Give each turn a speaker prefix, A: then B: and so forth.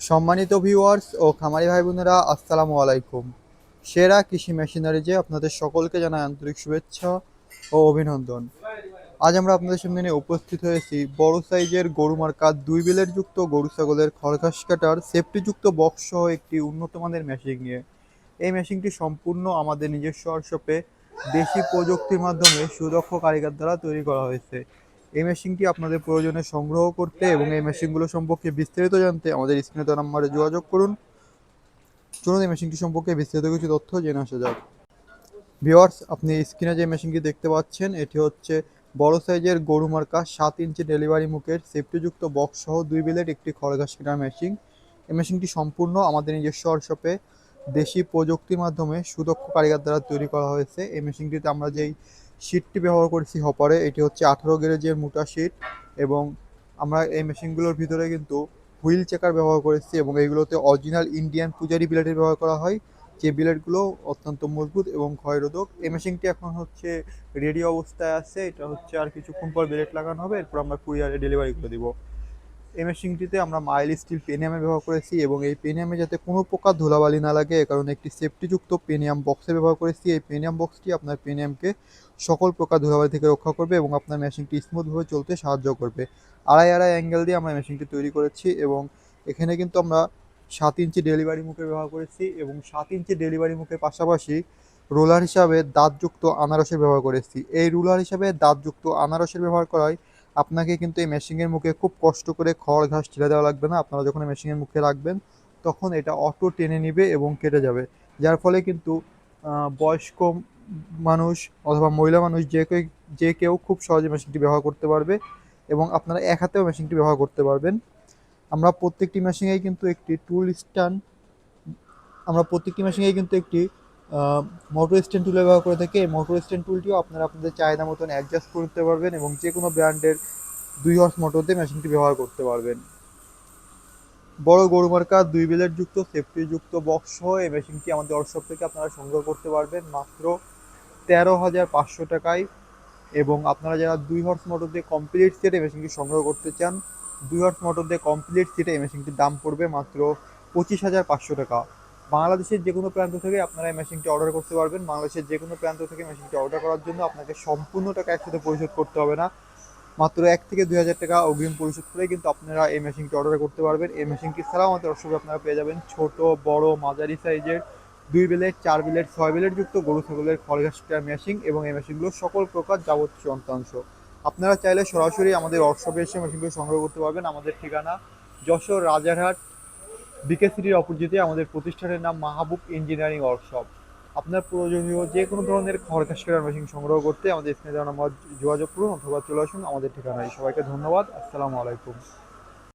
A: সম্মানিত ভিউয়ার্স ও খামারি ভাই বোনেরা, আসসালামু আলাইকুম। সেরা কৃষি মেশিনারিজে আপনাদের সকলকে জানাই আন্তরিক শুভেচ্ছা ও অভিনন্দন। আজ আমরা আপনাদের সামনে নিয়ে উপস্থিত হয়েছি বড় সাইজের গরু মার্কা ২ বেলের যুক্ত গরু ছাগলের খড়ঘাস কাটার সেফটিযুক্ত বক্স সহ একটি উন্নত মানের মেশিন নিয়ে। এই মেশিনটি সম্পূর্ণ আমাদের নিজস্ব ওয়ার্কশপে দেশি প্রযুক্তির মাধ্যমে সুদক্ষ কারিগর দ্বারা তৈরি করা হয়েছে। এই মেশিনটি আপনাদের প্রয়োজনে সংগ্রহ করতে এবং এই মেশিনগুলো সম্পর্কে বিস্তারিত জানতে আমাদের স্ক্রিনে দেওয়া নম্বরে যোগাযোগ করুন। চলুন এই মেশিনটি সম্পর্কে বিস্তারিত কিছু তথ্য জেনে আসা যাক। ভিউয়ার্স, আপনি স্ক্রিনে যে মেশিনটি দেখতে পাচ্ছেন এটি হচ্ছে বড় সাইজের গরু মার্কা 7 ইঞ্চি ডেলিভারি মুখের সেফটিযুক্ত বক্স সহ 2 বেলের একটি খড়ঘাস কাটার মেশিন। এই মেশিনটি সম্পূর্ণ আমাদের নিজস্ব ওয়ার্কশপে দেশি প্রযুক্তির মাধ্যমে সুদক্ষ কারিগর দ্বারা তৈরি করা হয়েছে। এই মেশিনটিতে আমরা যেই শীটটি ব্যবহার করেছি হপারে, এটি হচ্ছে 18 গেরেজের মোটা শীট এবং আমরা এই মেশিনগুলোর ভিতরে কিন্তু হুইল চেকার ব্যবহার করেছি এবং এইগুলোতে অরিজিনাল ইন্ডিয়ান পূজারি ব্লেডের ব্যবহার করা হয়, যে ব্লেডগুলো অত্যন্ত মজবুত এবং ক্ষয়রোধক। এই মেশিনটি এখন হচ্ছে রেডি অবস্থায় আছে, এটা হচ্ছে আর কিছুক্ষণ পর ব্লেড লাগানো হবে, এরপর আমরা কুরিয়ারে ডেলিভারি করে দিব। এই মেশিনটিতে আমরা মাইল স্টিল পেনিয়ামে ব্যবহার করেছি এবং এই পেনিয়ামে যাতে কোনো প্রকার ধুলাবালি না লাগে এ কারণে একটি সেফটিযুক্ত পেনিয়াম বক্সের ব্যবহার করেছি। এই পেনিয়াম বক্সটি আপনার পেনিয়ামকে সকল প্রকার ধুলাবালি থেকে রক্ষা করবে এবং আপনার মেশিনটি স্মুথভাবে চলতে সাহায্য করবে। আড়াই আড়াই অ্যাঙ্গেল দিয়ে আমরা মেশিনটি তৈরি করেছি এবং এখানে কিন্তু আমরা 7 ইঞ্চি ডেলিভারি মুখে ব্যবহার করেছি এবং 7 ইঞ্চি ডেলিভারি মুখের পাশাপাশি রোলার হিসাবে দাঁতযুক্ত আনারসের ব্যবহার করেছি। এই রুলার হিসাবে দাঁতযুক্ত আনারসের ব্যবহার করায় আপনাকে কিন্তু এই মেশিনের মুখে খুব কষ্ট করে খড় ঘাস ঢেলে দেওয়া লাগবে না। আপনারা যখন এই মেশিনের মুখে রাখবেন তখন এটা অটো টেনে নিবে এবং কেটে যাবে, যার ফলে কিন্তু বয়স্ক মানুষ অথবা মহিলা মানুষ যে কেউ খুব সহজে মেশিনটি ব্যবহার করতে পারবে এবং আপনারা এক হাতেও মেশিনটি ব্যবহার করতে পারবেন। আমরা প্রত্যেকটি মেশিনেই কিন্তু একটি টুল স্ট্যান্ড আমরা প্রত্যেকটি মেশিনেই কিন্তু একটি মোটর স্ট্যান্ড টুল ব্যবহার করে থাকি। এই মোটর স্ট্যান্ড টুলটিও আপনারা আপনাদের চাহিদা মতন অ্যাডজাস্ট করতে পারবেন এবং যে কোনো ব্র্যান্ডের 2 হর্স মোটর দিয়ে মেশিনটি ব্যবহার করতে পারবেন। বড় গরু মার্কা 2 বেলের যুক্ত সেফটিযুক্ত বক্স সহ এই মেশিনটি আমাদের ওয়ার্কশপ থেকে আপনারা সংগ্রহ করতে পারবেন মাত্র 13,500 টাকায়। এবং আপনারা যারা 2 হর্স মোটর দিয়ে কমপ্লিট সেট এই মেশিনটি সংগ্রহ করতে চান, 2 হর্স মোটর দিয়ে কমপ্লিট সেটে এই মেশিনটির দাম পড়বে মাত্র 25,500 টাকা। বাংলাদেশের যে কোনো প্রান্ত থেকে আপনারা এই মেশিনটি অর্ডার করতে পারবেন। বাংলাদেশের যে কোনো প্রান্ত থেকে মেশিনটি অর্ডার করার জন্য আপনাকে সম্পূর্ণ টাকা একসাথে পরিশোধ করতে হবে না, মাত্র 1 থেকে 2 হাজার টাকা অগ্রিম পরিশোধ করে কিন্তু আপনারা এই মেশিনটি অর্ডার করতে পারবেন। এই মেশিনটি ছাড়াও আমাদের ওয়ার্কশপে আপনারা পেয়ে যাবেন ছোট বড় মাঝারি সাইজের 2 বেলের 4 বেলের 6 বেলের যুক্ত গরু ছাগলের খড়ঘাস কাটার মেশিন এবং এই মেশিনগুলো সকল প্রকার যাবতীয় যন্ত্রাংশ আপনারা চাইলে সরাসরি আমাদের ওয়ার্কশপে এসে মেশিনগুলো সংগ্রহ করতে পারবেন। আমাদের ঠিকানা যশোর রাজারহাট বিকে সিটির অপোজিটে, আমাদের প্রতিষ্ঠানের নাম মাহবুব ইঞ্জিনিয়ারিং ওয়ার্কশপ। আপনার প্রয়োজনীয় যে কোনো ধরনের খড়ঘাস কাটার মেশিন সংগ্রহ করতে আমাদের স্ক্রিনে দেওয়া নাম্বার যোগাযোগ করুন অথবা চলে আসুন আমাদের ঠিকানায়। সবাইকে ধন্যবাদ। আসসালামু আলাইকুম।